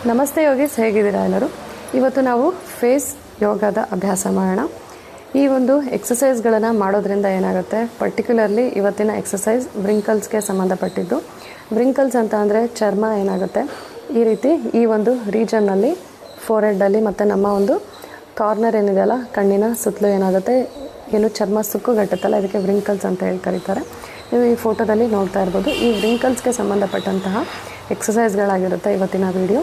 ನಮಸ್ತೆ ಯೋಗೀಸ್, ಹೇಗಿದ್ದೀರಾ ಎಲ್ಲರೂ? ಇವತ್ತು ನಾವು ಫೇಸ್ ಯೋಗದ ಅಭ್ಯಾಸ ಮಾಡೋಣ. ಈ ಒಂದು ಎಕ್ಸಸೈಸ್ಗಳನ್ನು ಮಾಡೋದ್ರಿಂದ ಏನಾಗುತ್ತೆ, ಪರ್ಟಿಕ್ಯುಲರ್ಲಿ ಇವತ್ತಿನ ಎಕ್ಸಸೈಸ್ ವ್ರಿಂಕಲ್ಸ್ಗೆ ಸಂಬಂಧಪಟ್ಟಿದ್ದು. ವ್ರಿಂಕಲ್ಸ್ ಅಂತ ಅಂದರೆ ಚರ್ಮ ಏನಾಗುತ್ತೆ, ಈ ರೀತಿ ಈ ಒಂದು ರೀಜನ್ನಲ್ಲಿ ಫೋರ್ಹೆಡ್ಡಲ್ಲಿ ಮತ್ತು ನಮ್ಮ ಒಂದು ಕಾರ್ನರ್ ಏನಿದೆಯಲ್ಲ ಕಣ್ಣಿನ ಸುತ್ತಲೂ ಏನಾಗುತ್ತೆ, ಏನು ಚರ್ಮ ಸುಕ್ಕುಗಟ್ಟುತ್ತಲ್ಲ, ಇದಕ್ಕೆ ವ್ರಿಂಕಲ್ಸ್ ಅಂತ ಹೇಳಿ ಕರೀತಾರೆ. ನೀವು ಈ ಫೋಟೋದಲ್ಲಿ ನೋಡ್ತಾ ಇರ್ಬೋದು. ಈ ವ್ರಿಂಕಲ್ಸ್ಗೆ ಸಂಬಂಧಪಟ್ಟಂತಹ ಎಕ್ಸಸೈಸ್ಗಳಾಗಿರುತ್ತೆ ಇವತ್ತಿನ ವಿಡಿಯೋ.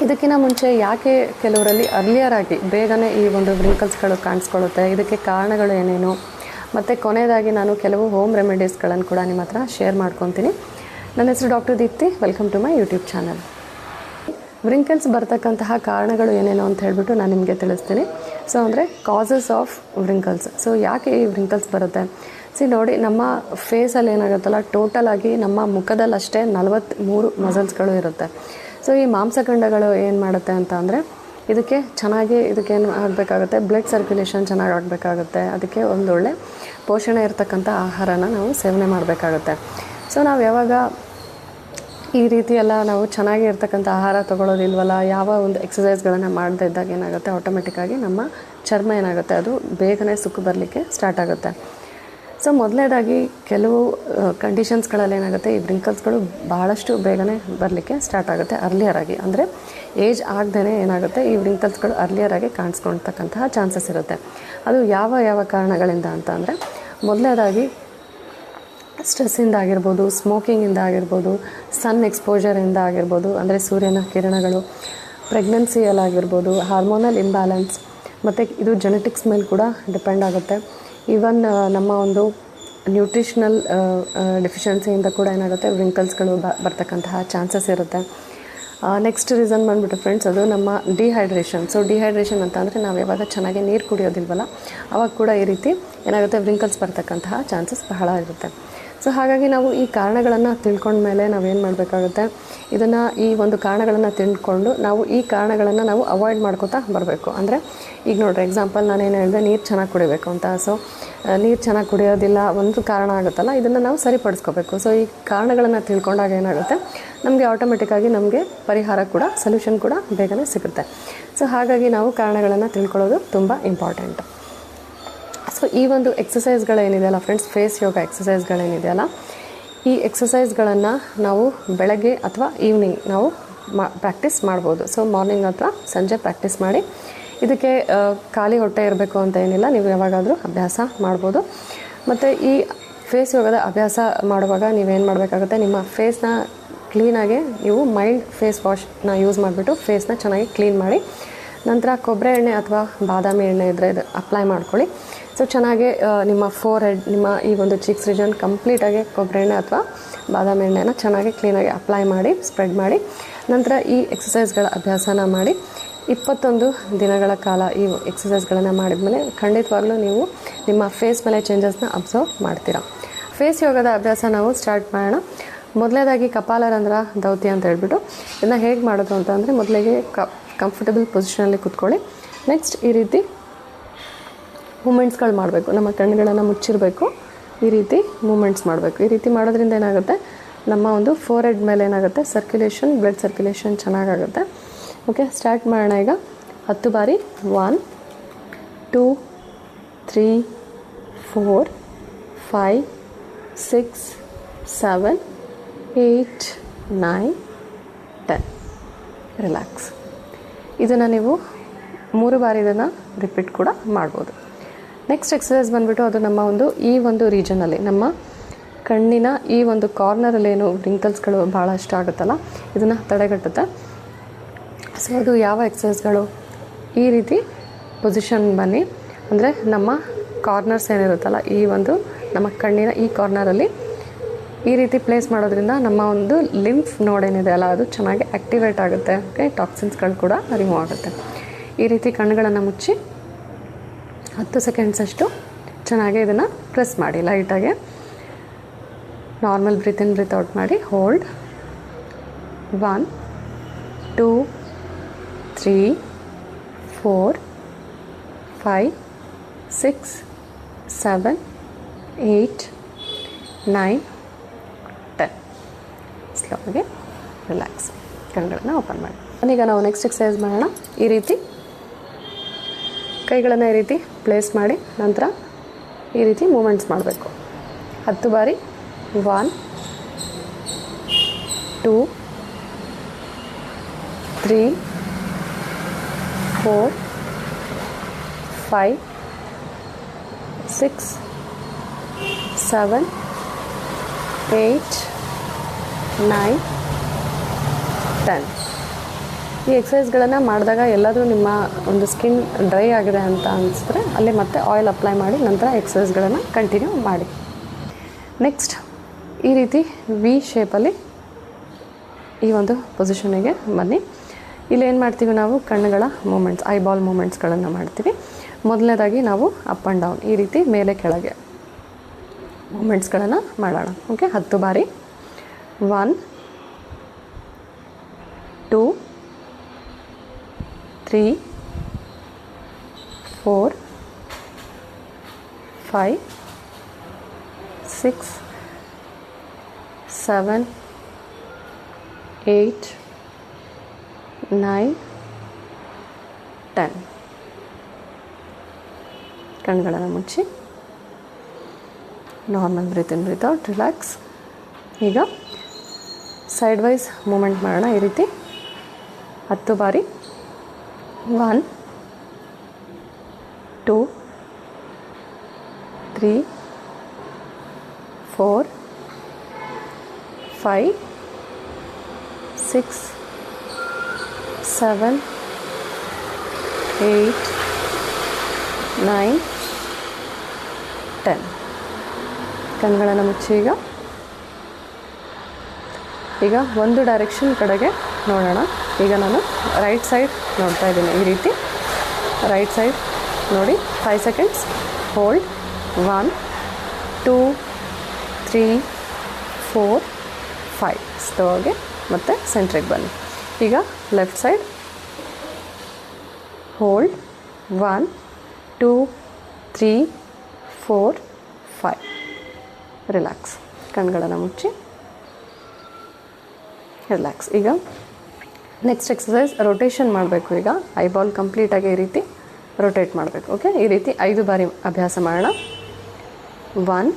ಇದಕ್ಕಿಂತ ಮುಂಚೆ ಯಾಕೆ ಕೆಲವರಲ್ಲಿ ಅರ್ಲಿಯರ್ ಆಗಿ ಬೇಗನೆ ಈ ಒಂದು ವ್ರಿಂಕಲ್ಸ್ಗಳು ಕಾಣಿಸ್ಕೊಳ್ಳುತ್ತೆ, ಇದಕ್ಕೆ ಕಾರಣಗಳು ಏನೇನು, ಮತ್ತು ಕೊನೆಯದಾಗಿ ನಾನು ಕೆಲವು ಹೋಮ್ ರೆಮಿಡೀಸ್ಗಳನ್ನು ಕೂಡ ನಿಮ್ಮ ಹತ್ರ ಶೇರ್ ಮಾಡ್ಕೊತೀನಿ. ನನ್ನ ಹೆಸರು doctor Deepti. Welcome to my YouTube channel. Wrinkles ಬರ್ತಕ್ಕಂತಹ ಕಾರಣಗಳು ಏನೇನು ಅಂತ ಹೇಳ್ಬಿಟ್ಟು ನಾನು ನಿಮಗೆ ತಿಳಿಸ್ತೀನಿ. ಸೊ ಅಂದರೆ ಕಾಸಸ್ ಆಫ್ ವ್ರಿಂಕಲ್ಸ್. ಸೊ ಯಾಕೆ ಈ ವ್ರಿಂಕಲ್ಸ್ ಬರುತ್ತೆ? ನೋಡಿ, ನಮ್ಮ ಫೇಸಲ್ಲಿ ಏನಾಗುತ್ತಲ್ಲ, ಟೋಟಲ್ ಆಗಿ ನಮ್ಮ ಮುಖದಲ್ಲಷ್ಟೇ 43 ಮಸಲ್ಸ್ಗಳು ಇರುತ್ತೆ. ಸೊ ಈ ಮಾಂಸಖಂಡಗಳು ಏನು ಮಾಡುತ್ತೆ ಅಂತ ಅಂದರೆ, ಇದಕ್ಕೇನು ಆಗಬೇಕಾಗುತ್ತೆ, ಬ್ಲಡ್ ಸರ್ಕ್ಯುಲೇಷನ್ ಚೆನ್ನಾಗಿ ಆಗಬೇಕಾಗುತ್ತೆ. ಅದಕ್ಕೆ ಒಂದೊಳ್ಳೆ ಪೋಷಣೆ ಇರತಕ್ಕಂಥ ಆಹಾರನ ನಾವು ಸೇವನೆ ಮಾಡಬೇಕಾಗುತ್ತೆ. ಸೊ ನಾವು ಯಾವಾಗ ಈ ರೀತಿ ಎಲ್ಲ ನಾವು ಚೆನ್ನಾಗಿ ಇರ್ತಕ್ಕಂಥ ಆಹಾರ ತೊಗೊಳ್ಳೋದಿಲ್ವಲ್ಲ, ಯಾವ ಒಂದು ಎಕ್ಸಸೈಸ್ಗಳನ್ನು ಮಾಡದೇ ಇದ್ದಾಗ ಏನಾಗುತ್ತೆ, ಆಟೋಮೆಟಿಕ್ಕಾಗಿ ನಮ್ಮ ಚರ್ಮ ಏನಾಗುತ್ತೆ, ಅದು ಬೇಗನೆ ಸುಕ್ಕು ಬರಲಿಕ್ಕೆ ಸ್ಟಾರ್ಟ್ ಆಗುತ್ತೆ. ಸೊ ಮೊದಲನೇದಾಗಿ ಕೆಲವು ಕಂಡೀಷನ್ಸ್ಗಳಲ್ಲಿ ಏನಾಗುತ್ತೆ, ಈ ವ್ರಿಂಕಲ್ಸ್ಗಳು ಭಾಳಷ್ಟು ಬೇಗನೆ ಬರಲಿಕ್ಕೆ ಸ್ಟಾರ್ಟ್ ಆಗುತ್ತೆ ಅರ್ಲಿಯರ್ ಆಗಿ. ಅಂದರೆ ಏಜ್ ಆಗದೇ ಏನಾಗುತ್ತೆ, ಈ ವ್ರಿಂಕಲ್ಸ್ಗಳು ಅರ್ಲಿಯರ್ ಆಗಿ ಕಾಣಿಸ್ಕೊಳ್ತಕ್ಕಂತಹ ಚಾನ್ಸಸ್ ಇರುತ್ತೆ. ಅದು ಯಾವ ಕಾರಣಗಳಿಂದ ಅಂತ ಅಂದರೆ, ಮೊದಲನೇದಾಗಿ ಸ್ಟ್ರೆಸ್ಸಿಂದ ಆಗಿರ್ಬೋದು, ಸ್ಮೋಕಿಂಗಿಂದ ಆಗಿರ್ಬೋದು, ಸನ್ ಎಕ್ಸ್ಪೋಜರಿಂದ ಆಗಿರ್ಬೋದು, ಅಂದರೆ ಸೂರ್ಯನ ಕಿರಣಗಳು, ಪ್ರೆಗ್ನೆನ್ಸಿಯಲ್ಲಾಗಿರ್ಬೋದು, ಹಾರ್ಮೋನಲ್ ಇಂಬ್ಯಾಲೆನ್ಸ್, ಮತ್ತು ಇದು ಜೆನೆಟಿಕ್ಸ್ ಮೇಲೆ ಕೂಡ ಡಿಪೆಂಡ್ ಆಗುತ್ತೆ. ಈವನ್ ನಮ್ಮ ಒಂದು ನ್ಯೂಟ್ರಿಷನಲ್ ಡೆಫಿಷಿಯನ್ಸಿಯಿಂದ ಕೂಡ ಏನಾಗುತ್ತೆ, ವ್ರಿಂಕಲ್ಸ್ಗಳು ಬರ್ತಕ್ಕಂತಹ ಚಾನ್ಸಸ್ ಇರುತ್ತೆ. ನೆಕ್ಸ್ಟ್ ರೀಸನ್ ಬಂದುಬಿಟ್ಟು ಫ್ರೆಂಡ್ಸ್, ಅದು ನಮ್ಮ ಡಿಹೈಡ್ರೇಷನ್. ಸೊ ಡಿಹೈಡ್ರೇಷನ್ ಅಂತ ಅಂದರೆ, ನಾವು ಯಾವಾಗ ಚೆನ್ನಾಗಿ ನೀರು ಕುಡಿಯೋದಿಲ್ವಲ್ಲ, ಆವಾಗ ಕೂಡ ಈ ರೀತಿ ಏನಾಗುತ್ತೆ, ವ್ರಿಂಕಲ್ಸ್ ಬರ್ತಕ್ಕಂತಹ ಚಾನ್ಸಸ್ ಬಹಳ ಇರುತ್ತೆ. ಸೊ ಹಾಗಾಗಿ ನಾವು ಈ ಕಾರಣಗಳನ್ನು ತಿಳ್ಕೊಂಡ್ಮೇಲೆ ನಾವೇನು ಮಾಡಬೇಕಾಗುತ್ತೆ, ಈ ಒಂದು ಕಾರಣಗಳನ್ನು ತಿಳ್ಕೊಂಡು ನಾವು ಈ ಕಾರಣಗಳನ್ನು ನಾವು ಅವಾಯ್ಡ್ ಮಾಡ್ಕೋತಾ ಬರಬೇಕು. ಅಂದರೆ ಈಗ ನೋಡ್ರಿ, ಎಕ್ಸಾಂಪಲ್ ನಾನೇನು ಹೇಳಿದೆ, ನೀರು ಚೆನ್ನಾಗಿ ಕುಡಿಬೇಕು ಅಂತ. ಸೊ ನೀರು ಚೆನ್ನಾಗಿ ಕುಡಿಯೋದಿಲ್ಲ ಒಂದು ಕಾರಣ ಆಗುತ್ತಲ್ಲ, ಇದನ್ನು ನಾವು ಸರಿಪಡಿಸ್ಕೋಬೇಕು. ಸೊ ಈ ಕಾರಣಗಳನ್ನು ತಿಳ್ಕೊಂಡಾಗ ಏನಾಗುತ್ತೆ, ನಮಗೆ ಆಟೋಮೆಟಿಕ್ಕಾಗಿ ನಮಗೆ ಪರಿಹಾರ ಕೂಡ, ಸೊಲ್ಯೂಷನ್ ಕೂಡ ಬೇಗನೆ ಸಿಗುತ್ತೆ. ಸೊ ಹಾಗಾಗಿ ನಾವು ಕಾರಣಗಳನ್ನು ತಿಳ್ಕೊಳ್ಳೋದು ತುಂಬ ಇಂಪಾರ್ಟೆಂಟ್. ಸೊ ಈ ಒಂದು ಎಕ್ಸಸೈಸ್ಗಳೇನಿದೆಯಲ್ಲ ಫ್ರೆಂಡ್ಸ್, ಫೇಸ್ ಯೋಗ ಎಕ್ಸಸೈಸ್ಗಳೇನಿದೆಯಲ್ಲ, ಈ ಎಕ್ಸಸೈಸ್ಗಳನ್ನು ನಾವು ಬೆಳಗ್ಗೆ ಅಥವಾ ಈವ್ನಿಂಗ್ ನಾವು ಪ್ರಾಕ್ಟೀಸ್ ಮಾಡ್ಬೋದು. ಸೊ ಮಾರ್ನಿಂಗ್ ಅಥವಾ ಸಂಜೆ ಪ್ರಾಕ್ಟೀಸ್ ಮಾಡಿ. ಇದಕ್ಕೆ ಖಾಲಿ ಹೊಟ್ಟೆ ಇರಬೇಕು ಅಂತ ಏನಿಲ್ಲ, ನೀವು ಯಾವಾಗಾದರೂ ಅಭ್ಯಾಸ ಮಾಡ್ಬೋದು. ಮತ್ತು ಈ ಫೇಸ್ ಯೋಗದ ಅಭ್ಯಾಸ ಮಾಡುವಾಗ ನೀವೇನು ಮಾಡಬೇಕಾಗುತ್ತೆ, ನಿಮ್ಮ ಫೇಸ್ನ ಕ್ಲೀನಾಗಿ ನೀವು ಮೈಲ್ಡ್ ಫೇಸ್ ವಾಶ್ನ ಯೂಸ್ ಮಾಡಿಬಿಟ್ಟು ಫೇಸ್ನ ಚೆನ್ನಾಗಿ ಕ್ಲೀನ್ ಮಾಡಿ, ನಂತರ ಕೊಬ್ಬರಿ ಎಣ್ಣೆ ಅಥವಾ ಬಾದಾಮಿ ಎಣ್ಣೆ ಇದ್ದರೆ ಇದು ಅಪ್ಲೈ ಮಾಡ್ಕೊಳ್ಳಿ. ಸೊ ಚೆನ್ನಾಗಿ ನಿಮ್ಮ ಫೋರ್ಹೆಡ್, ನಿಮ್ಮ ಈ ಒಂದು ಚೀಕ್ಸ್ ರೀಜನ್ ಕಂಪ್ಲೀಟಾಗಿ ಕೊಬ್ಬರಿ ಎಣ್ಣೆ ಅಥವಾ ಬಾದಾಮಿ ಎಣ್ಣೆನ ಚೆನ್ನಾಗಿ ಕ್ಲೀನಾಗಿ ಅಪ್ಲೈ ಮಾಡಿ, ಸ್ಪ್ರೆಡ್ ಮಾಡಿ, ನಂತರ ಈ ಎಕ್ಸಸೈಸ್ಗಳ ಅಭ್ಯಾಸನ ಮಾಡಿ 21 ದಿನಗಳ ಕಾಲ ಈ ಎಕ್ಸಸೈಸ್ಗಳನ್ನು ಮಾಡಿದ್ಮೇಲೆ ಖಂಡಿತವಾಗ್ಲೂ ನೀವು ನಿಮ್ಮ ಫೇಸ್ ಮೇಲೆ ಚೇಂಜಸ್ನ ಅಬ್ಸರ್ವ್ ಮಾಡ್ತೀರಾ. ಫೇಸ್ ಯೋಗದ ಅಭ್ಯಾಸ ನಾವು ಸ್ಟಾರ್ಟ್ ಮಾಡೋಣ. ಮೊದಲನೇದಾಗಿ ಕಪಾಲರಂಧ್ರ ಧೌತಿ ಅಂತ ಹೇಳ್ಬಿಟ್ಟು ಇದನ್ನು ಹೇಗೆ ಮಾಡೋದು ಅಂತ ಅಂದರೆ, ಮೊದಲಿಗೆ ಕಂಫರ್ಟಬಲ್ ಪೊಸಿಷನಲ್ಲಿ ಕೂತ್ಕೊಳ್ಳಿ. ನೆಕ್ಸ್ಟ್ ಈ ರೀತಿ ಮೂಮೆಂಟ್ಸ್ಗಳು ಮಾಡಬೇಕು, ನಮ್ಮ ಕಣ್ಣುಗಳನ್ನು ಮುಚ್ಚಿರಬೇಕು, ಈ ರೀತಿ ಮೂಮೆಂಟ್ಸ್ ಮಾಡಬೇಕು. ಈ ರೀತಿ ಮಾಡೋದ್ರಿಂದ ಏನಾಗುತ್ತೆ, ನಮ್ಮ ಒಂದು ಫೋರ್ಹೆಡ್ ಮೇಲೆ ಏನಾಗುತ್ತೆ, ಬ್ಲಡ್ ಸರ್ಕ್ಯುಲೇಷನ್ ಚೆನ್ನಾಗಾಗುತ್ತೆ. ಓಕೆ, ಸ್ಟಾರ್ಟ್ ಮಾಡೋಣ. ಈಗ 10 ಬಾರಿ 1 2 3 4 5 6 7 8 9 10. ರಿಲ್ಯಾಕ್ಸ್. ಇದನ್ನು ನೀವು 3 ಬಾರಿ ಇದನ್ನು ರಿಪೀಟ್ ಕೂಡ ಮಾಡ್ಬೋದು. ನೆಕ್ಸ್ಟ್ ಎಕ್ಸಸೈಸ್ ಬಂದುಬಿಟ್ಟು, ಅದು ನಮ್ಮ ಈ ಒಂದು ರೀಜನಲ್ಲಿ, ನಮ್ಮ ಕಣ್ಣಿನ ಈ ಒಂದು ಕಾರ್ನರಲ್ಲೇನು ವ್ರಿಂಕಲ್ಸ್ಗಳು ಭಾಳಷ್ಟು ಆಗುತ್ತಲ್ಲ, ಇದನ್ನು ತಡೆಗಟ್ಟುತ್ತೆ. ಸೊ ಅದು ಯಾವ ಎಕ್ಸಸೈಸ್ಗಳು, ಈ ರೀತಿ ಪೊಸಿಷನ್ ಬನ್ನಿ. ಅಂದರೆ ನಮ್ಮ ಕಾರ್ನರ್ಸ್ ಏನಿರುತ್ತಲ್ಲ, ಈ ಒಂದು ನಮ್ಮ ಕಣ್ಣಿನ ಈ ಕಾರ್ನರಲ್ಲಿ ಈ ರೀತಿ ಪ್ಲೇಸ್ ಮಾಡೋದ್ರಿಂದ ನಮ್ಮ ಒಂದು ಲಿಂಫ್ ನೋಡ್ ಏನಿದೆ ಅಲ್ಲ, ಅದು ಚೆನ್ನಾಗಿ ಆ್ಯಕ್ಟಿವೇಟ್ ಆಗುತ್ತೆ. ಓಕೆ, ಟಾಕ್ಸಿನ್ಸ್ಗಳು ಕೂಡ ರಿಮೂವ್ ಆಗುತ್ತೆ. ಈ ರೀತಿ ಕಣ್ಣುಗಳನ್ನು ಮುಚ್ಚಿ 10 ಸೆಕೆಂಡ್ಸಷ್ಟು ಚೆನ್ನಾಗಿ ಇದನ್ನು ಪ್ರೆಸ್ ಮಾಡಿ ಲೈಟಾಗಿ. ನಾರ್ಮಲ್ ಬ್ರೀತ್ ಇನ್ ಬ್ರೀತ್ ಔಟ್ ಮಾಡಿ. ಹೋಲ್ಡ್ 1 2 3 4 5 6 7 8 9 10. ಸ್ಲೋಗೆ ರಿಲ್ಯಾಕ್ಸ್. ಕಣ್ಗಳನ್ನು ಓಪನ್ ಮಾಡಿ. ಈಗ ನಾವು ನೆಕ್ಸ್ಟ್ ಎಕ್ಸಸೈಸ್ ಮಾಡೋಣ. ಈ ರೀತಿ ಕೈಗಳನ್ನು ಈ ರೀತಿ ಪ್ಲೇಸ್ ಮಾಡಿ ನಂತರ ಈ ರೀತಿ ಮೂಮೆಂಟ್ಸ್ ಮಾಡಬೇಕು. 10 ಬಾರಿ. 1 2 3 4 5 6 7 8 9 10. ಈ ಎಕ್ಸಸೈಸ್ಗಳನ್ನು ಮಾಡಿದಾಗ ಎಲ್ಲಾದರೂ ನಿಮ್ಮ ಒಂದು ಸ್ಕಿನ್ ಡ್ರೈ ಆಗಿದೆ ಅಂತ ಅನಿಸಿದ್ರೆ ಅಲ್ಲಿ ಮತ್ತೆ ಆಯಿಲ್ ಅಪ್ಲೈ ಮಾಡಿ ನಂತರ ಎಕ್ಸಸೈಸ್ಗಳನ್ನು ಕಂಟಿನ್ಯೂ ಮಾಡಿ. ನೆಕ್ಸ್ಟ್ ಈ ರೀತಿ ವಿ ಶೇಪಲ್ಲಿ ಈ ಒಂದು ಪೊಸಿಷನಿಗೆ ಬನ್ನಿ. ಇಲ್ಲಿ ಏನು ಮಾಡ್ತೀವಿ ನಾವು ಕಣ್ಣುಗಳ ಮೂಮೆಂಟ್ಸ್, ಐಬಾಲ್ ಮೂಮೆಂಟ್ಸ್ಗಳನ್ನು ಮಾಡ್ತೀವಿ. ಮೊದಲನೇದಾಗಿ ನಾವು ಅಪ್ ಆ್ಯಂಡ್ ಡೌನ್ ಈ ರೀತಿ ಮೇಲೆ ಕೆಳಗೆ ಮೂಮೆಂಟ್ಸ್ಗಳನ್ನು ಮಾಡೋಣ. ಓಕೆ, 10 ಬಾರಿ. 1 2 3 4 5 6 7 8 9 10. ಕಣ್ಗಳನ್ನು ಮುಚ್ಚಿ ನಾರ್ಮಲ್ ಬ್ರೀತ್ ಇನ್ ಬ್ರೀತ್ ಔಟ್, ರಿಲ್ಯಾಕ್ಸ್. ಈಗ ಸೈಡ್ ವೈಸ್ ಮೂಮೆಂಟ್ ಮಾಡೋಣ ಈ ರೀತಿ 10 ಬಾರಿ. 1 2 3 4 5 6 7 8 9 10. ಕಣ್ಗಳನ್ನು ಮುಚ್ಚಿ ಈಗ ಒಂದು ಡೈರೆಕ್ಷನ್ ಕಡೆಗೆ ನೋಡೋಣ. ಈಗ ನಾನು ರೈಟ್ ಸೈಡ್ ನೋಡ್ತಾ ಇದ್ದೀನಿ. ಈ ರೀತಿ ರೈಟ್ ಸೈಡ್ ನೋಡಿ. 5 ಸೆಕೆಂಡ್ಸ್ ಹೋಲ್ಡ್. 1 2 3 4 5 ಸ್ಲೋಗೆ ಮತ್ತೆ ಸೆಂಟ್ರಿಗೆ ಬನ್ನಿ. ಈಗ ಲೆಫ್ಟ್ ಸೈಡ್ ಹೋಲ್ಡ್. 1 2 3 4 5 ರಿಲ್ಯಾಕ್ಸ್. ಕಣ್ಗಳನ್ನು ಮುಚ್ಚಿ ರಿಲ್ಯಾಕ್ಸ್. ಈಗ ನೆಕ್ಸ್ಟ್ ಎಕ್ಸಸೈಸ್ ರೊಟೇಷನ್ ಮಾಡಬೇಕು. ಈಗ ಐಬಾಲ್ ಕಂಪ್ಲೀಟಾಗಿ ಈ ರೀತಿ ರೊಟೇಟ್ ಮಾಡಬೇಕು. ಓಕೆ, ಈ ರೀತಿ 5 ಬಾರಿ ಅಭ್ಯಾಸ ಮಾಡೋಣ. 1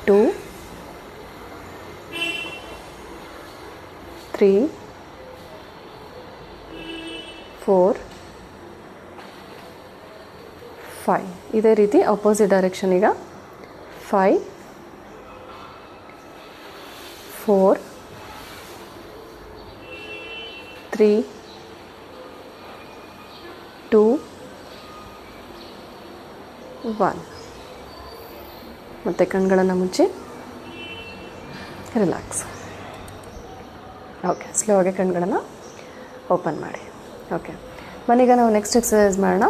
2 3 4 5. ಇದೇ ರೀತಿ ಅಪೋಸಿಟ್ ಡೈರೆಕ್ಷನ್. ಈಗ 5 4 3 2 1. ಮತ್ತೆ ಕಣ್ಗಳನ್ನು ಮುಚ್ಚಿ ರಿಲ್ಯಾಕ್ಸ್. ಓಕೆ, ಸ್ಲೋ ಆಗಿ ಕಣ್ಗಳನ್ನು ಓಪನ್ ಮಾಡಿ. ಓಕೆ, ಮನೀಗ ನಾವು ನೆಕ್ಸ್ಟ್ ಎಕ್ಸಸೈಸ್ ಮಾಡೋಣ.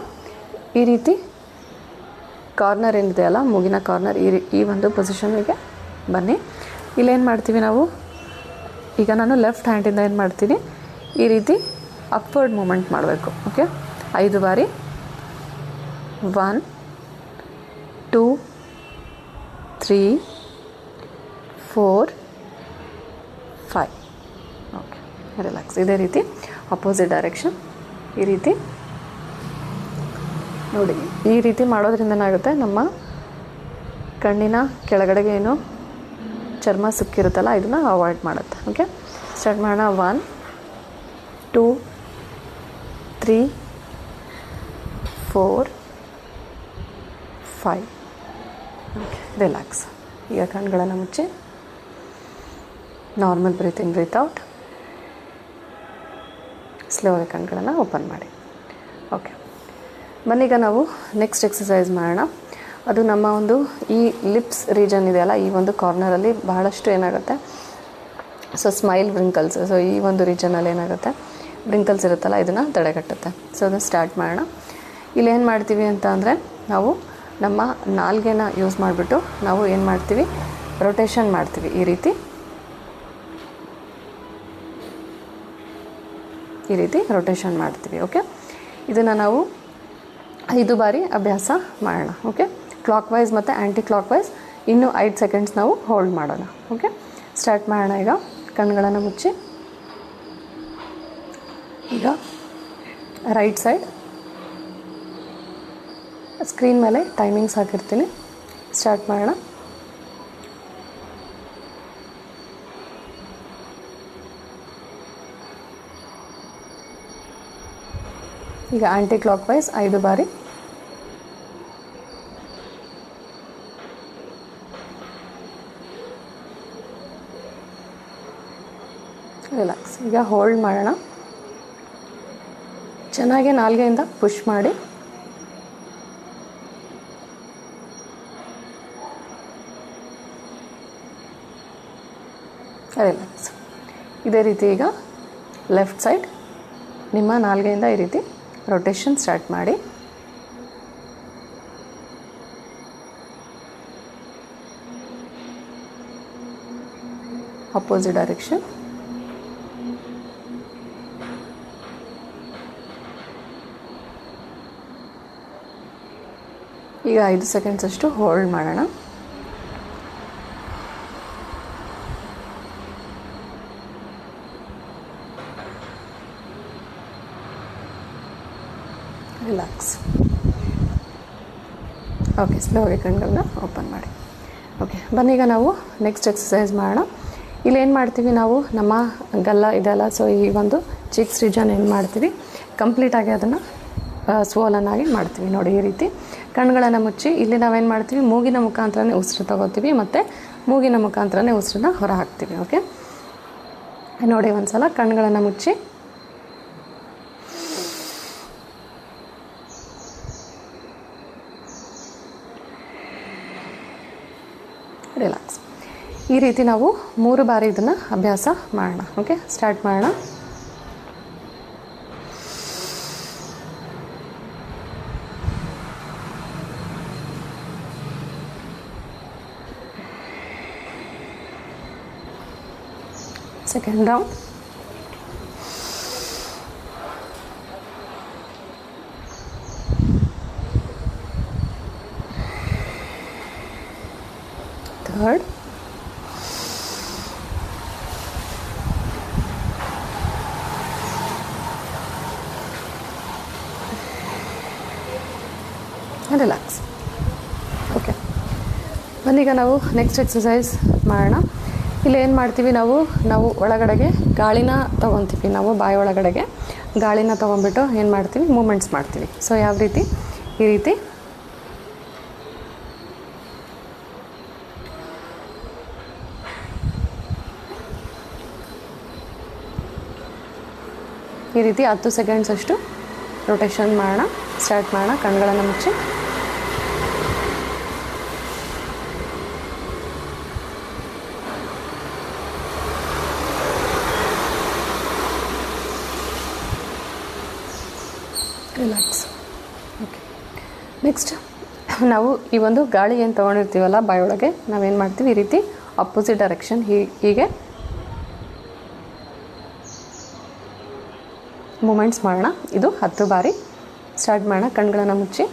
ಈ ರೀತಿ ಕಾರ್ನರ್ ಏನಿದೆಯಲ್ಲ, ಮೂಗಿನ ಕಾರ್ನರ್, ಈ ಒಂದು ಪೊಸಿಷನ್ನಿಗೆ ಬನ್ನಿ. ಇಲ್ಲೇನು ಮಾಡ್ತೀವಿ ನಾವು, ಈಗ ನಾನು ಲೆಫ್ಟ್ ಹ್ಯಾಂಡಿಂದ ಏನು ಮಾಡ್ತೀನಿ, ಈ ರೀತಿ ಅಪ್ವರ್ಡ್ ಮೂಮೆಂಟ್ ಮಾಡಬೇಕು. ಓಕೆ, 5 ಬಾರಿ. 1 2 3 4 5. Okay, relax. ಇದೇ ರೀತಿ ಅಪೋಸಿಟ್ ಡೈರೆಕ್ಷನ್ ಈ ರೀತಿ ನೋಡಿ. ಈ ರೀತಿ ಮಾಡೋದ್ರಿಂದ ಏನಾಗುತ್ತೆ, ನಮ್ಮ ಕಣ್ಣಿನ ಕೆಳಗಡೆಗೆ ಏನು ಚರ್ಮ ಸುಕ್ಕಿರುತ್ತಲ್ಲ ಇದನ್ನು ಅವಾಯ್ಡ್ ಮಾಡುತ್ತೆ. ಓಕೆ, ಸ್ಟಾರ್ಟ್ ಮಾಡೋಣ. 1 2 3 4 5. Okay, relax. ಈಗ ಕಣ್ಗಳನ್ನು ಮುಚ್ಚಿ ನಾರ್ಮಲ್ ಬ್ರೀತ್ ಇನ್ ಬ್ರೀತ್ ಔಟ್. ಸ್ಲೋ ಆಗಿ ಕಣ್ಗಳನ್ನು ಓಪನ್ ಮಾಡಿ. ಓಕೆ, ಬನ್ನೀಗ ನಾವು ನೆಕ್ಸ್ಟ್ ಎಕ್ಸಸೈಸ್ ಮಾಡೋಣ. ಅದು ನಮ್ಮ ಒಂದು ಈ ಲಿಪ್ಸ್ ರೀಜನ್ ಇದೆಯಲ್ಲ, ಈ ಒಂದು ಕಾರ್ನರಲ್ಲಿ ಬಹಳಷ್ಟು ಏನಾಗುತ್ತೆ, ಸೊ ಸ್ಮೈಲ್ ವ್ರಿಂಕಲ್ಸ್, ಸೊ ಈ ಒಂದು ರೀಜನಲ್ಲಿ ಏನಾಗುತ್ತೆ ವ್ರಿಂಕಲ್ಸ್ ಇರುತ್ತಲ್ಲ ಇದನ್ನು ತಡೆಗಟ್ಟುತ್ತೆ. ಸೊ ಅದನ್ನು ಸ್ಟಾರ್ಟ್ ಮಾಡೋಣ. ಇಲ್ಲೇನು ಮಾಡ್ತೀವಿ ಅಂತ ಅಂದರೆ, ನಾವು ನಮ್ಮ ನಾಲ್ಗೆನ ಯೂಸ್ ಮಾಡಿಬಿಟ್ಟು ನಾವು ಏನು ಮಾಡ್ತೀವಿ, ರೊಟೇಷನ್ ಮಾಡ್ತೀವಿ. ಈ ರೀತಿ ರೊಟೇಷನ್ ಮಾಡ್ತೀವಿ. ಓಕೆ, ಇದನ್ನು ನಾವು 5 ಬಾರಿ ಅಭ್ಯಾಸ ಮಾಡೋಣ. ಓಕೆ, ಕ್ಲಾಕ್ ವೈಸ್ ಮತ್ತು ಆ್ಯಂಟಿ ಕ್ಲಾಕ್ ವೈಸ್ ಇನ್ನೂ 5 ಸೆಕೆಂಡ್ಸ್ ನಾವು ಹೋಲ್ಡ್ ಮಾಡೋಣ. ಓಕೆ, ಸ್ಟಾರ್ಟ್ ಮಾಡೋಣ. ಈಗ ಕಣ್ಗಳನ್ನು ಮುಚ್ಚಿ, ಈಗ ರೈಟ್ ಸೈಡ್ ಸ್ಕ್ರೀನ್ ಮೇಲೆ ಟೈಮಿಂಗ್ಸ್ ಹಾಕಿರ್ತೀನಿ. ಸ್ಟಾರ್ಟ್ ಮಾಡೋಣ. ಈಗ ಆಂಟಿ ಕ್ಲಾಕ್ ವೈಸ್ 5 ಬಾರಿ. ರಿಲ್ಯಾಕ್ಸ್. ಈಗ ಹೋಲ್ಡ್ ಮಾಡೋಣ. ಚೆನ್ನಾಗಿ ನಾಲ್ಗೆಯಿಂದ ಪುಷ್ ಮಾಡಿ. ರಿಲ್ಯಾಕ್ಸ್. ಇದೇ ರೀತಿ ಈಗ ಲೆಫ್ಟ್ ಸೈಡ್ ನಿಮ್ಮ ನಾಲ್ಗೆಯಿಂದ ಈ ರೀತಿ ರೊಟೇಷನ್ ಸ್ಟಾರ್ಟ್ ಮಾಡಿ. Opposite direction. ಈಗ 5 ಸೆಕೆಂಡ್ಸ್ ಅಷ್ಟು ಹೋಲ್ಡ್ ಮಾಡೋಣ. ರಿಲ್ಯಾಕ್ಸ್. ಓಕೆ, ಸ್ಲೋಗೆ ಕಣ್ಗಳನ್ನ ಓಪನ್ ಮಾಡಿ. ಓಕೆ, ಬನ್ನೀಗ ನಾವು ನೆಕ್ಸ್ಟ್ ಎಕ್ಸಸೈಸ್ ಮಾಡೋಣ. ಇಲ್ಲಿ ಏನು ಮಾಡ್ತೀವಿ ನಾವು, ನಮ್ಮ ಗಲ್ಲ ಇದೆಲ್ಲ, ಸೊ ಈ ಒಂದು ಚಿಕ್ಸ್ ರೀಜನ್ ಏನು ಮಾಡ್ತೀವಿ, ಕಂಪ್ಲೀಟಾಗಿ ಅದನ್ನು ಸ್ವೋಲನ್ನಾಗಿ ಮಾಡ್ತೀವಿ. ನೋಡಿ, ಈ ರೀತಿ ಕಣ್ಗಳನ್ನು ಮುಚ್ಚಿ ಇಲ್ಲಿ ನಾವೇನು ಮಾಡ್ತೀವಿ, ಮೂಗಿನ ಮುಖಾಂತರನೇ ಉಸಿರು ತಗೋತೀವಿ ಮತ್ತು ಮೂಗಿನ ಮುಖಾಂತರನೇ ಉಸಿರನ್ನ ಹೊರ ಹಾಕ್ತೀವಿ. ಓಕೆ, ನೋಡಿ ಒಂದು ಸಲ ಕಣ್ಗಳನ್ನು ಮುಚ್ಚಿ, ರಿಲ್ಯಾಕ್ಸ್. ಈ ರೀತಿ ನಾವು 3 ಬಾರಿ ಇದನ್ನು ಅಭ್ಯಾಸ ಮಾಡೋಣ. ಓಕೆ, ಸ್ಟಾರ್ಟ್ ಮಾಡೋಣ. Second round. Third. And relax. Okay. ಬನ್ನೀಗ ನಾವು ನೆಕ್ಸ್ಟ್ ಎಕ್ಸಸೈಸ್ ಮಾಡೋಣ. ಇಲ್ಲಿ ಏನು ಮಾಡ್ತೀವಿ ನಾವು ಒಳಗಡೆಗೆ ಗಾಳಿನ ತೊಗೊತೀವಿ. ನಾವು ಬಾಯಿ ಒಳಗಡೆಗೆ ಗಾಳಿನ ತೊಗೊಂಡ್ಬಿಟ್ಟು ಏನು ಮಾಡ್ತೀವಿ, ಮೂಮೆಂಟ್ಸ್ ಮಾಡ್ತೀವಿ. ಸೊ ಯಾವ ರೀತಿ, ಈ ರೀತಿ ಈ ರೀತಿ 10 ಸೆಕೆಂಡ್ಸ್ ಅಷ್ಟು ರೊಟೇಷನ್ ಮಾಡೋಣ. ಸ್ಟಾರ್ಟ್ ಮಾಡೋಣ. ಕಣ್ಗಳನ್ನು ಮುಚ್ಚಿ, ರಿಲ್ಯಾಕ್ಸ್. ಓಕೆ, ನೆಕ್ಸ್ಟ್ ನಾವು ಈ ಒಂದು ಗಾಳಿ ಏನು ತೊಗೊಂಡಿರ್ತೀವಲ್ಲ ಬಾಯೊಳಗೆ, ನಾವೇನು ಮಾಡ್ತೀವಿ, ಈ ರೀತಿ ಅಪೋಸಿಟ್ ಡೈರೆಕ್ಷನ್ ಹೀಗೆ ಮೂಮೆಂಟ್ಸ್ ಮಾಡೋಣ. ಇದು 10 ಬಾರಿ. ಸ್ಟಾರ್ಟ್ ಮಾಡೋಣ. ಕಣ್ಗಳನ್ನು ಮುಚ್ಚಿ,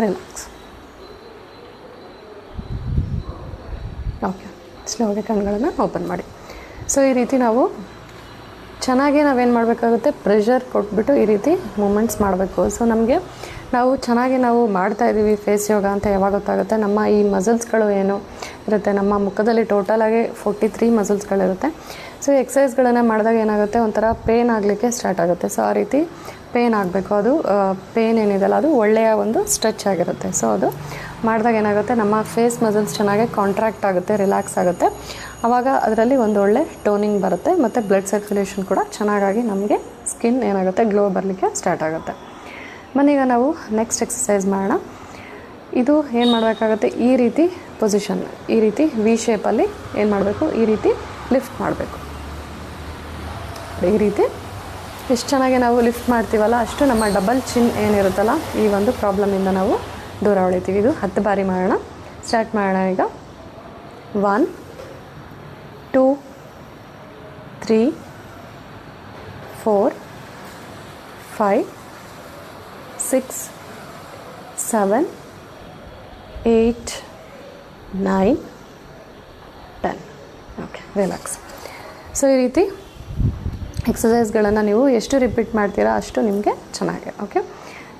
ರಿಲ್ಯಾಕ್ಸ್. ಓಕೆ, ಸ್ಲೋಗೆ ಕಣ್ಗಳನ್ನು ಓಪನ್ ಮಾಡಿ. ಸೊ ಈ ರೀತಿ ನಾವು ಚೆನ್ನಾಗಿ ನಾವೇನು ಮಾಡಬೇಕಾಗುತ್ತೆ, ಪ್ರೆಷರ್ ಕೊಟ್ಬಿಟ್ಟು ಈ ರೀತಿ ಮೂಮೆಂಟ್ಸ್ ಮಾಡಬೇಕು. ಸೊ ನಮಗೆ ನಾವು ಚೆನ್ನಾಗಿ ನಾವು ಮಾಡ್ತಾಯಿದ್ದೀವಿ ಫೇಸ್ ಯೋಗ ಅಂತ ಯಾವಾಗ ಗೊತ್ತಾಗುತ್ತೆ, ನಮ್ಮ ಈ ಮಸಲ್ಸ್ಗಳು ಏನು ಇರುತ್ತೆ, ನಮ್ಮ ಮುಖದಲ್ಲಿ ಟೋಟಲಾಗಿ 43 ಮಸಲ್ಸ್ಗಳಿರುತ್ತೆ. ಸೊ ಎಕ್ಸಸೈಸ್ಗಳನ್ನು ಮಾಡಿದಾಗ ಏನಾಗುತ್ತೆ, ಒಂಥರ ಪೇನ್ ಆಗಲಿಕ್ಕೆ ಸ್ಟಾರ್ಟ್ ಆಗುತ್ತೆ. ಸೊ ಆ ರೀತಿ ಪೇನ್ ಆಗಬೇಕು. ಅದು ಪೇನ್ ಏನಿದೆಯಲ್ಲ ಅದು ಒಳ್ಳೆಯ ಒಂದು ಸ್ಟ್ರೆಚ್ ಆಗಿರುತ್ತೆ. ಸೊ ಅದು ಮಾಡಿದಾಗ ಏನಾಗುತ್ತೆ, ನಮ್ಮ ಫೇಸ್ ಮಸಲ್ಸ್ ಚೆನ್ನಾಗಿ ಕಾಂಟ್ರಾಕ್ಟ್ ಆಗುತ್ತೆ, ರಿಲ್ಯಾಕ್ಸ್ ಆಗುತ್ತೆ. ಆವಾಗ ಅದರಲ್ಲಿ ಒಂದು ಒಳ್ಳೆ ಟೋನಿಂಗ್ ಬರುತ್ತೆ ಮತ್ತು ಬ್ಲಡ್ ಸರ್ಕ್ಯುಲೇಷನ್ ಕೂಡ ಚೆನ್ನಾಗಾಗಿ ನಮಗೆ ಸ್ಕಿನ್ ಏನಾಗುತ್ತೆ, ಗ್ಲೋ ಬರಲಿಕ್ಕೆ ಸ್ಟಾರ್ಟ್ ಆಗುತ್ತೆ. ಮನೀಗ ನಾವು ನೆಕ್ಸ್ಟ್ ಎಕ್ಸಸೈಸ್ ಮಾಡೋಣ. ಇದು ಏನು ಮಾಡಬೇಕಾಗುತ್ತೆ, ಈ ರೀತಿ ಪೊಸಿಷನ್, ಈ ರೀತಿ ವಿ ಶೇಪಲ್ಲಿ ಏನು ಮಾಡಬೇಕು, ಈ ರೀತಿ ಲಿಫ್ಟ್ ಮಾಡಬೇಕು. ಈ ರೀತಿ ಎಷ್ಟು ಚೆನ್ನಾಗಿ ನಾವು ಲಿಫ್ಟ್ ಮಾಡ್ತೀವಲ್ಲ ಅಷ್ಟು ನಮ್ಮ ಡಬಲ್ ಚಿನ್ ಏನಿರುತ್ತಲ್ಲ ಈ ಒಂದು ಪ್ರಾಬ್ಲಮಿಂದ ನಾವು ದೂರ ಹೊಳಿತೀವಿ. ಇದು 10 ಬಾರಿ ಮಾಡೋಣ. ಸ್ಟಾರ್ಟ್ ಮಾಡೋಣ ಈಗ. 1 2 3 4 5 6 7 8 9 10. Okay, relax. ಸೊ ಈ ರೀತಿ ಎಕ್ಸಸೈಸ್ಗಳನ್ನು ನೀವು ಎಷ್ಟು ರಿಪೀಟ್ ಮಾಡ್ತೀರಾ ಅಷ್ಟು ನಿಮಗೆ ಚೆನ್ನಾಗಿದೆ. ಓಕೆ,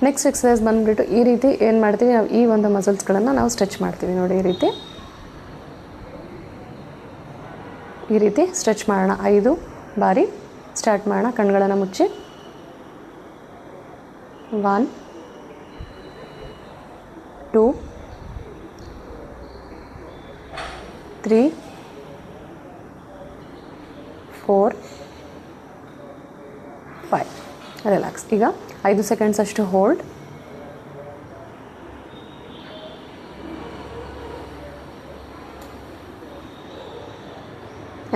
ನೆಕ್ಸ್ಟ್ ಎಕ್ಸಸೈಸ್ ಬಂದುಬಿಟ್ಟು ಈ ರೀತಿ ಏನು ಮಾಡ್ತೀವಿ ನಾವು, ಈ ಒಂದು ಮಸಲ್ಸ್ಗಳನ್ನು ನಾವು ಸ್ಟ್ರೆಚ್ ಮಾಡ್ತೀವಿ. ನೋಡಿ ಈ ರೀತಿ ಸ್ಟ್ರೆಚ್ ಮಾಡೋಣ. 5 ಬಾರಿ ಸ್ಟಾರ್ಟ್ ಮಾಡೋಣ. ಕಣ್ಗಳನ್ನು ಮುಚ್ಚಿ. 1 2 3 4 5. ರಿಲ್ಯಾಕ್ಸ್. ಈಗ 5 ಸೆಕೆಂಡ್ಸ್ ಅಷ್ಟು ಹೋಲ್ಡ್.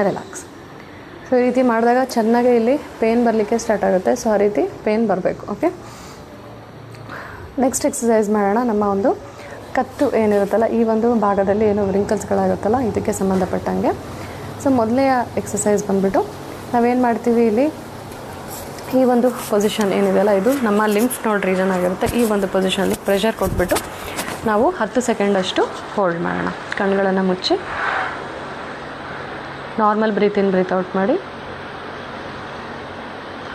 ರಿಲ್ಯಾಕ್ಸ್. ಸೊ ಈ ರೀತಿ ಮಾಡಿದಾಗ ಚೆನ್ನಾಗಿ ಇಲ್ಲಿ ಪೇನ್ ಬರಲಿಕ್ಕೆ ಸ್ಟಾರ್ಟ್ ಆಗುತ್ತೆ. ಸೊ ಆ ರೀತಿ ಪೇನ್ ಬರಬೇಕು. ಓಕೆ, ನೆಕ್ಸ್ಟ್ ಎಕ್ಸಸೈಸ್ ಮಾಡೋಣ. ನಮ್ಮ ಒಂದು ಕತ್ತು ಏನಿರುತ್ತಲ್ಲ, ಈ ಒಂದು ಭಾಗದಲ್ಲಿ ಏನು ರಿಂಕಲ್ಸ್ಗಳಾಗುತ್ತಲ್ಲ, ಇದಕ್ಕೆ ಸಂಬಂಧಪಟ್ಟಂಗೆ. ಸೊ ಮೊದಲನೆಯ ಎಕ್ಸಸೈಸ್ ಬಂದುಬಿಟ್ಟು ನಾವೇನು ಮಾಡ್ತೀವಿ, ಇಲ್ಲಿ ಈ ಒಂದು ಪೊಸಿಷನ್ ಏನಿದೆಯಲ್ಲ, ಇದು ನಮ್ಮ ಲಿಂಫ್ ನೋಡ್ ರೀಜನ್ ಆಗಿರುತ್ತೆ. ಈ ಒಂದು ಪೊಸಿಷನಲ್ಲಿ ಪ್ರೆಷರ್ ಕೊಟ್ಬಿಟ್ಟು ನಾವು 10 ಸೆಕೆಂಡಷ್ಟು ಹೋಲ್ಡ್ ಮಾಡೋಣ. ಕಣ್ಗಳನ್ನು ಮುಚ್ಚಿ ನಾರ್ಮಲ್ ಬ್ರೀತ್ ಇನ್ ಬ್ರೀತ್ ಔಟ್ ಮಾಡಿ.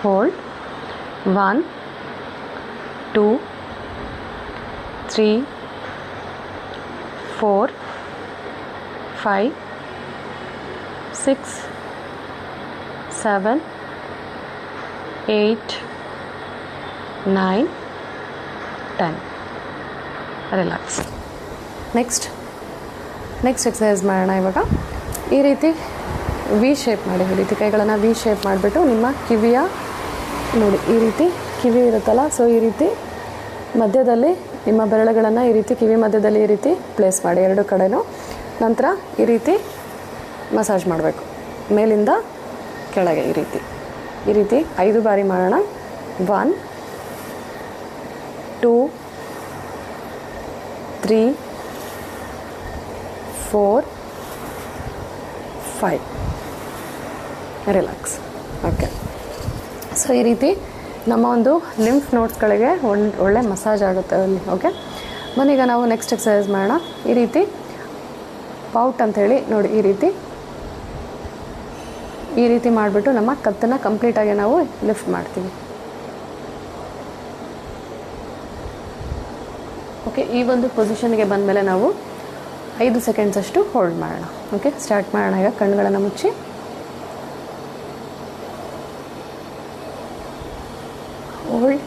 ಹೋಲ್ಡ್. 1 2 3 4 5 6 7 8 9 10. ರಿಲ್ಯಾಕ್ಸ್. ನೆಕ್ಸ್ಟ್ ಎಕ್ಸಸೈಸ್ ಮಾಡೋಣ ಇವಾಗ. ಈ ರೀತಿ ವಿ ಶೇಪ್ ಮಾಡಿ. ಈ ರೀತಿ ಕೈಗಳನ್ನು ವಿ ಶೇಪ್ ಮಾಡಿಬಿಟ್ಟು ನಿಮ್ಮ ಕಿವಿಯ ನೋಡಿ, ಈ ರೀತಿ ಕಿವಿ ಇರುತ್ತಲ್ಲ, ಸೊ ಈ ರೀತಿ ಮಧ್ಯದಲ್ಲಿ ನಿಮ್ಮ ಬೆರಳುಗಳನ್ನು ಈ ರೀತಿ ಕಿವಿ ಮಧ್ಯದಲ್ಲಿ ಈ ರೀತಿ ಪ್ಲೇಸ್ ಮಾಡಿ 2 ಕಡೆನೂ. ನಂತರ ಈ ರೀತಿ ಮಸಾಜ್ ಮಾಡಬೇಕು, ಮೇಲಿಂದ ಕೆಳಗೆ ಈ ರೀತಿ 5 ಬಾರಿ ಮಾಡೋಣ. 1 2 3 4 5. ರಿಲ್ಯಾಕ್ಸ್. ಓಕೆ, ಸೊ ಈ ರೀತಿ ನಮ್ಮ ಒಂದು ಲಿಂಫ್ ನೋಟ್ಸ್ಗಳಿಗೆ ಒಳ್ಳೆ ಮಸಾಜ್ ಆಗುತ್ತೆ ಅಲ್ಲಿ. ಓಕೆ, ಬನ್ನೀಗ ನಾವು ನೆಕ್ಸ್ಟ್ ಎಕ್ಸಸೈಸ್ ಮಾಡೋಣ. ಈ ರೀತಿ ಪೌಟ್ ಅಂಥೇಳಿ ನೋಡಿ, ಈ ರೀತಿ ಮಾಡಿಬಿಟ್ಟು ನಮ್ಮ ಕತ್ತನ್ನು ಕಂಪ್ಲೀಟಾಗಿ ನಾವು ಲಿಫ್ಟ್ ಮಾಡ್ತೀವಿ. ಓಕೆ, ಈ ಒಂದು ಪೊಸಿಷನ್ಗೆ ಬಂದಮೇಲೆ ನಾವು 5 ಸೆಕೆಂಡ್ಸ್ ಅಷ್ಟು ಹೋಲ್ಡ್ ಮಾಡೋಣ. ಓಕೆ, ಸ್ಟಾರ್ಟ್ ಮಾಡೋಣ ಈಗ. ಕಣ್ಣುಗಳನ್ನು ಮುಚ್ಚಿ. ಹೋಲ್ಡ್.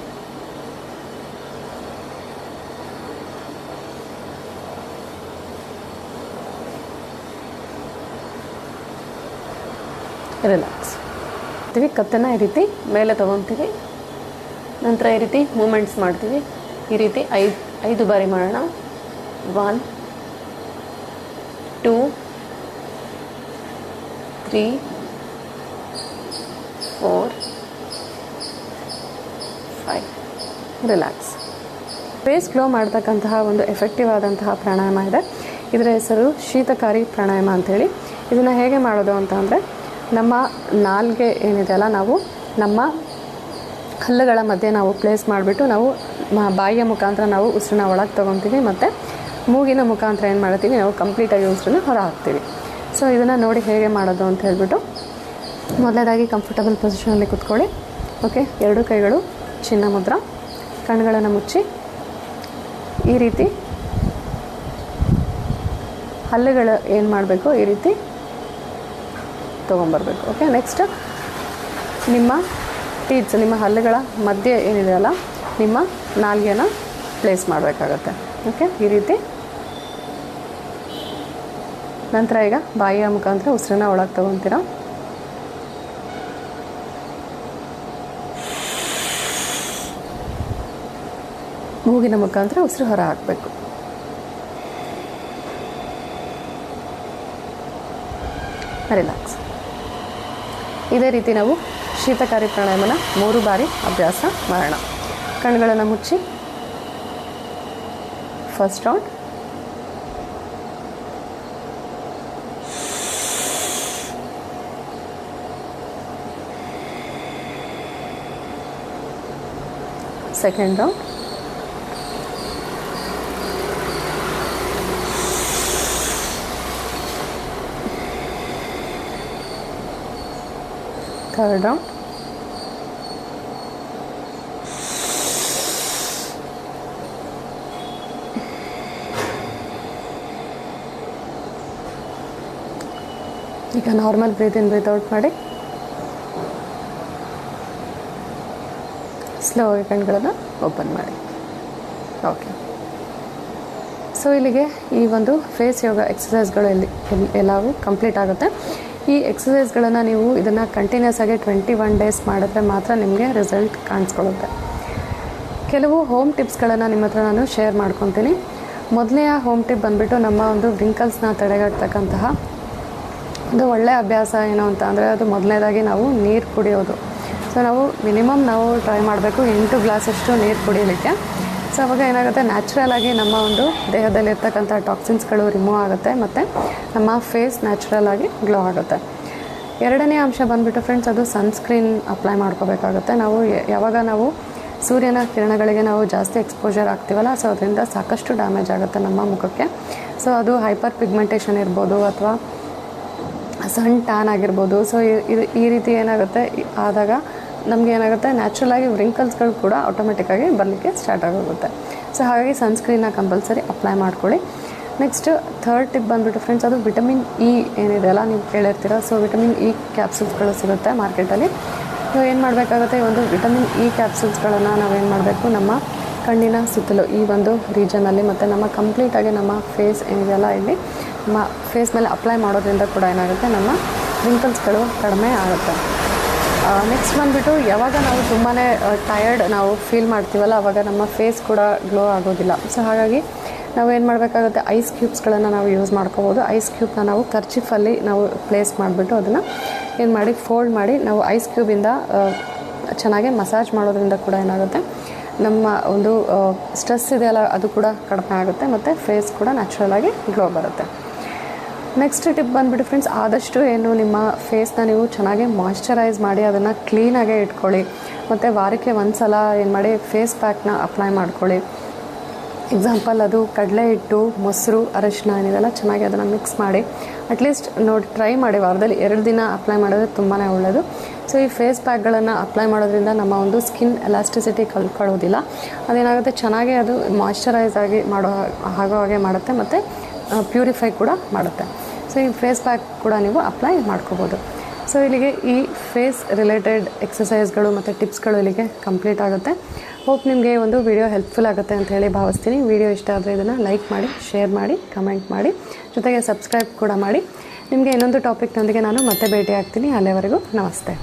ರಿಲ್ಯಾಕ್ಸ್. ಕತ್ತನ್ನು ಈ ರೀತಿ ಮೇಲೆ ತೊಗೊತೀವಿ. ನಂತರ ಈ ರೀತಿ ಮೂಮೆಂಟ್ಸ್ ಮಾಡ್ತೀವಿ. ಈ ರೀತಿ 5 ಬಾರಿ ಮಾಡೋಣ. 1 2 3 4 5. ರಿಲ್ಯಾಕ್ಸ್. ಫೇಸ್ ಗ್ಲೋ ಮಾಡ್ತಕ್ಕಂತಹ ಒಂದು ಎಫೆಕ್ಟಿವ್ ಆದಂತಹ ಪ್ರಾಣಾಯಾಮ ಇದೆ. ಇದರ ಹೆಸರು ಶೀತಕಾರಿ ಪ್ರಾಣಾಯಾಮ ಅಂಥೇಳಿ. ಇದನ್ನು ಹೇಗೆ ಮಾಡೋದು ಅಂತ ಅಂದರೆ, ನಮ್ಮ ನಾಲ್ಗೆ ಏನಿದೆಯಲ್ಲ, ನಾವು ನಮ್ಮ ಹಲ್ಲುಗಳ ಮಧ್ಯೆ ನಾವು ಪ್ಲೇಸ್ ಮಾಡಿಬಿಟ್ಟು ನಾವು ಬಾಯಿಯ ಮುಖಾಂತರ ನಾವು ಉಸಿರನ್ನ ಒಳಗೆ ತೊಗೊತೀವಿ, ಮತ್ತು ಮೂಗಿನ ಮುಖಾಂತರ ಏನು ಮಾಡ್ತೀವಿ, ನಾವು ಕಂಪ್ಲೀಟಾಗಿ ಉಸಿರನ್ನ ಹೊರ ಹಾಕ್ತೀವಿ. ಸೊ ಇದನ್ನು ನೋಡಿ ಹೇಗೆ ಮಾಡೋದು ಅಂತ ಹೇಳ್ಬಿಟ್ಟು, ಮೊದಲನೇದಾಗಿ ಕಂಫರ್ಟಬಲ್ ಪೊಸಿಷನಲ್ಲಿ ಕೂತ್ಕೊಳ್ಳಿ. ಓಕೆ, 2 ಕೈಗಳು ಚಿನ್ನ ಮುದ್ರ. ಕಣ್ಣುಗಳನ್ನು ಮುಚ್ಚಿ ಈ ರೀತಿ ಹಲ್ಲುಗಳು ಏನು ಮಾಡಬೇಕು, ಈ ರೀತಿ ತೊಗೊಂಬರ್ಬೇಕು. ಓಕೆ, ನೆಕ್ಸ್ಟ್ ನಿಮ್ಮ ಟೀತ್ಸ್, ನಿಮ್ಮ ಹಲ್ಲುಗಳ ಮಧ್ಯೆ ಏನಿದೆಯಲ್ಲ, ನಿಮ್ಮ ನಾಲ್ಗೆನ ಪ್ಲೇಸ್ ಮಾಡಬೇಕಾಗತ್ತೆ. ಓಕೆ, ಈ ರೀತಿ. ನಂತರ ಈಗ ಬಾಯಿಯ ಮುಖಾಂತರ ಉಸಿರನ್ನ ಒಳಗೆ ತೊಗೊತೀರ. ಮೂಗಿನ ಮುಖಾಂತರ ಉಸಿರು ಹೊರ ಹಾಕಬೇಕು. ರಿಲ್ಯಾಕ್ಸ್. ಇದೇ ರೀತಿ ನಾವು ಶೀತಕಾರಿ ಪ್ರಾಣಾಯಾಮನ 3 ಬಾರಿ ಅಭ್ಯಾಸ ಮಾಡೋಣ. ಕಣ್ಣುಗಳನ್ನು ಮುಚ್ಚಿ. First round. Second round. Third round. ಈಗ ನಾರ್ಮಲ್ ಬ್ರೀತ್ ಇನ್ ಬ್ರೀತ್ ಔಟ್ ಮಾಡಿ ಸ್ಲೋ ಆಗಿ ಕಣ್ಗಳನ್ನು ಓಪನ್ ಮಾಡಿ. ಓಕೆ, ಸೊ ಇಲ್ಲಿಗೆ ಈ ಒಂದು ಫೇಸ್ ಯೋಗ ಎಕ್ಸಸೈಸ್ಗಳು ಎಲ್ಲವೂ ಕಂಪ್ಲೀಟ್ ಆಗುತ್ತೆ. ಈ ಎಕ್ಸಸೈಸ್ಗಳನ್ನು ನೀವು ಇದನ್ನು ಕಂಟಿನ್ಯೂಸ್ ಆಗಿ 21 ಡೇಸ್ ಮಾಡಿದ್ರೆ ಮಾತ್ರ ನಿಮಗೆ ರಿಸಲ್ಟ್ ಕಾಣಿಸ್ಕೊಳ್ಳುತ್ತೆ. ಕೆಲವು ಹೋಮ್ ಟಿಪ್ಸ್ಗಳನ್ನು ನಿಮ್ಮ ಹತ್ರ ನಾನು ಶೇರ್ ಮಾಡ್ಕೊತೀನಿ. ಮೊದಲನೆಯ ಹೋಮ್ ಟಿಪ್ ಬಂದುಬಿಟ್ಟು ನಮ್ಮ ಒಂದು ವ್ರಿಂಕಲ್ಸ್ನ ತಡೆಗಟ್ಟತಕ್ಕಂತಹ ಒಂದು ಒಳ್ಳೆಯ ಅಭ್ಯಾಸ ಏನು ಅಂತ ಅಂದರೆ ಅದು ಮೊದಲನೇದಾಗಿ ನಾವು ನೀರು ಕುಡಿಯೋದು. ಸೊ ನಾವು ಮಿನಿಮಮ್ ಟ್ರೈ ಮಾಡಬೇಕು 8 ಗ್ಲಾಸಷ್ಟು ನೀರು ಕುಡಿಯಲಿಕ್ಕೆ. ಸೊ ಅವಾಗ ಏನಾಗುತ್ತೆ, ನ್ಯಾಚುರಲ್ ಆಗಿ ನಮ್ಮ ಒಂದು ದೇಹದಲ್ಲಿರ್ತಕ್ಕಂಥ ಟಾಕ್ಸಿನ್ಸ್ಗಳು ರಿಮೂವ್ ಆಗುತ್ತೆ ಮತ್ತು ನಮ್ಮ ಫೇಸ್ ನ್ಯಾಚುರಲ್ ಆಗಿ ಗ್ಲೋ ಆಗುತ್ತೆ. ಎರಡನೇ ಅಂಶ ಬಂದುಬಿಟ್ಟು ಫ್ರೆಂಡ್ಸ್, ಅದು ಸನ್ಸ್ಕ್ರೀನ್ ಅಪ್ಲೈ ಮಾಡ್ಕೋಬೇಕಾಗುತ್ತೆ. ಯಾವಾಗ ನಾವು ಸೂರ್ಯನ ಕಿರಣಗಳಿಗೆ ನಾವು ಜಾಸ್ತಿ ಎಕ್ಸ್ಪೋಜರ್ ಆಗ್ತೀವಲ್ಲ, ಸೊ ಅದರಿಂದ ಸಾಕಷ್ಟು ಡ್ಯಾಮೇಜ್ ಆಗುತ್ತೆ ನಮ್ಮ ಮುಖಕ್ಕೆ. ಸೊ ಅದು ಹೈಪರ್ ಪಿಗ್ಮೆಂಟೇಷನ್ ಇರ್ಬೋದು ಅಥವಾ ಸನ್ ಟ್ಯಾನ್ ಆಗಿರ್ಬೋದು. ಸೊ ಈ ರೀತಿ ಏನಾಗುತ್ತೆ ಆದಾಗ ನಮಗೆ ಏನಾಗುತ್ತೆ, ನ್ಯಾಚುರಲಾಗಿ ವ್ರಿಂಕಲ್ಸ್ಗಳು ಕೂಡ ಆಟೋಮೆಟಿಕ್ಕಾಗಿ ಬರಲಿಕ್ಕೆ ಸ್ಟಾರ್ಟ್ ಆಗೋಗುತ್ತೆ. ಸೊ ಹಾಗಾಗಿ ಸನ್ಸ್ಕ್ರೀನ್ನ ಕಂಪಲ್ಸರಿ ಅಪ್ಲೈ ಮಾಡ್ಕೊಳ್ಳಿ. ನೆಕ್ಸ್ಟ್ ಥರ್ಡ್ ಟಿಪ್ ಬಂದುಬಿಟ್ಟು ಫ್ರೆಂಡ್ಸ್, ಅದು ವಿಟಮಿನ್ ಇ ಏನಿದೆಯಲ್ಲ, ನೀವು ಕೇಳಿರ್ತೀರ. ಸೊ ವಿಟಮಿನ್ ಇ ಕ್ಯಾಪ್ಸೂಲ್ಸ್ಗಳು ಸಿಗುತ್ತೆ ಮಾರ್ಕೆಟಲ್ಲಿ. ನಾವು ಏನು ಮಾಡಬೇಕಾಗುತ್ತೆ, ಈ ಒಂದು ವಿಟಮಿನ್ ಇ ಕ್ಯಾಪ್ಸೂಲ್ಸ್ಗಳನ್ನು ನಾವೇನು ಮಾಡಬೇಕು, ನಮ್ಮ ಕಣ್ಣಿನ ಸುತ್ತಲೂ ಈ ಒಂದು ರೀಜನಲ್ಲಿ ಮತ್ತು ನಮ್ಮ ಕಂಪ್ಲೀಟಾಗಿ ನಮ್ಮ ಫೇಸ್ ಏನಿದೆಯಲ್ಲ ಇಲ್ಲಿ ನಮ್ಮ ಫೇಸ್ ಮೇಲೆ ಅಪ್ಲೈ ಮಾಡೋದ್ರಿಂದ ಕೂಡ ಏನಾಗುತ್ತೆ, ನಮ್ಮ ರಿಂಕಲ್ಸ್ಗಳು ಕಡಿಮೆ ಆಗುತ್ತೆ. ನೆಕ್ಸ್ಟ್ ಬಂದುಬಿಟ್ಟು ಯಾವಾಗ ನಾವು ತುಂಬಾ ಟಯರ್ಡ್ ನಾವು ಫೀಲ್ ಮಾಡ್ತೀವಲ್ಲ, ಆವಾಗ ನಮ್ಮ ಫೇಸ್ ಕೂಡ ಗ್ಲೋ ಆಗೋದಿಲ್ಲ. ಸೊ ಹಾಗಾಗಿ ನಾವು ಏನು ಮಾಡಬೇಕಾಗುತ್ತೆ, ಐಸ್ ಕ್ಯೂಬ್ಸ್ಗಳನ್ನು ನಾವು ಯೂಸ್ ಮಾಡ್ಕೋಬೋದು. ಐಸ್ ಕ್ಯೂಬ್ನ ನಾವು ಕರ್ಚಿಫಲ್ಲಿ ನಾವು ಪ್ಲೇಸ್ ಮಾಡಿಬಿಟ್ಟು ಅದನ್ನು ಏನು ಮಾಡಿ ಫೋಲ್ಡ್ ಮಾಡಿ ನಾವು ಐಸ್ ಕ್ಯೂಬಿಂದ ಚೆನ್ನಾಗಿ ಮಸಾಜ್ ಮಾಡೋದ್ರಿಂದ ಕೂಡ ಏನಾಗುತ್ತೆ, ನಮ್ಮ ಒಂದು ಸ್ಟ್ರೆಸ್ ಇದೆಯಲ್ಲ ಅದು ಕೂಡ ಕಡಿಮೆ ಆಗುತ್ತೆ ಮತ್ತು ಫೇಸ್ ಕೂಡ ನ್ಯಾಚುರಲಾಗಿ ಗ್ಲೋ ಬರುತ್ತೆ. ನೆಕ್ಸ್ಟ್ ಟಿಪ್ ಬಂದುಬಿಟ್ಟು ಫ್ರೆಂಡ್ಸ್, ಆದಷ್ಟು ಏನು ನಿಮ್ಮ ಫೇಸ್ನ ನೀವು ಚೆನ್ನಾಗಿ ಮಾಯ್ಶ್ಚರೈಸ್ ಮಾಡಿ ಅದನ್ನು ಕ್ಲೀನಾಗೇ ಇಟ್ಕೊಳ್ಳಿ. ಮತ್ತು ವಾರಕ್ಕೆ ಒಂದು ಸಲ ಏನು ಮಾಡಿ ಫೇಸ್ ಪ್ಯಾಕ್ನ ಅಪ್ಲೈ ಮಾಡ್ಕೊಳ್ಳಿ. ಎಕ್ಸಾಂಪಲ್, ಅದು ಕಡಲೆ ಹಿಟ್ಟು, ಮೊಸರು, ಅರಿಶಿನ ಏನಿದೆಲ್ಲ ಚೆನ್ನಾಗಿ ಅದನ್ನು ಮಿಕ್ಸ್ ಮಾಡಿ ಅಟ್ಲೀಸ್ಟ್ ಟ್ರೈ ಮಾಡಿ ವಾರದಲ್ಲಿ 2 ದಿನ ಅಪ್ಲೈ ಮಾಡೋದು ತುಂಬಾ ಒಳ್ಳೆಯದು. ಸೊ ಈ ಫೇಸ್ ಪ್ಯಾಕ್ಗಳನ್ನು ಅಪ್ಲೈ ಮಾಡೋದ್ರಿಂದ ನಮ್ಮ ಒಂದು ಸ್ಕಿನ್ ಎಲಾಸ್ಟಿಸಿಟಿ ಕಳ್ಕೊಳ್ಳೋದಿಲ್ಲ. ಅದೇನಾಗುತ್ತೆ, ಚೆನ್ನಾಗಿ ಅದು ಮಾಯ್ಶ್ಚರೈಸ್ ಆಗಿ ಆಗೋ ಹಾಗೆ ಮಾಡುತ್ತೆ ಮತ್ತು ಪ್ಯೂರಿಫೈ ಕೂಡ ಮಾಡುತ್ತೆ. ಸೊ ಈ ಫೇಸ್ ಪ್ಯಾಕ್ ಕೂಡ ನೀವು ಅಪ್ಲೈ ಮಾಡ್ಕೋಬೋದು. ಸೊ ಇಲ್ಲಿಗೆ ಈ ಫೇಸ್ ರಿಲೇಟೆಡ್ ಎಕ್ಸಸೈಸ್ಗಳು ಮತ್ತು ಟಿಪ್ಸ್ಗಳು ಇಲ್ಲಿಗೆ ಕಂಪ್ಲೀಟ್ ಆಗುತ್ತೆ. ಹೋಪ್ ನಿಮಗೆ ಒಂದು ವಿಡಿಯೋ ಹೆಲ್ಪ್ಫುಲ್ ಆಗುತ್ತೆ ಅಂತ ಹೇಳಿ ಭಾವಿಸ್ತೀನಿ. ವಿಡಿಯೋ ಇಷ್ಟ ಆದರೆ ಇದನ್ನು ಲೈಕ್ ಮಾಡಿ, ಶೇರ್ ಮಾಡಿ, ಕಮೆಂಟ್ ಮಾಡಿ, ಜೊತೆಗೆ ಸಬ್ಸ್ಕ್ರೈಬ್ ಕೂಡ ಮಾಡಿ. ನಿಮಗೆ ಇನ್ನೊಂದು ಟಾಪಿಕ್ನೊಂದಿಗೆ ನಾನು ಮತ್ತೆ ಭೇಟಿ ಆಗ್ತೀನಿ. ಅಲ್ಲಿವರೆಗೂ ನಮಸ್ತೆ.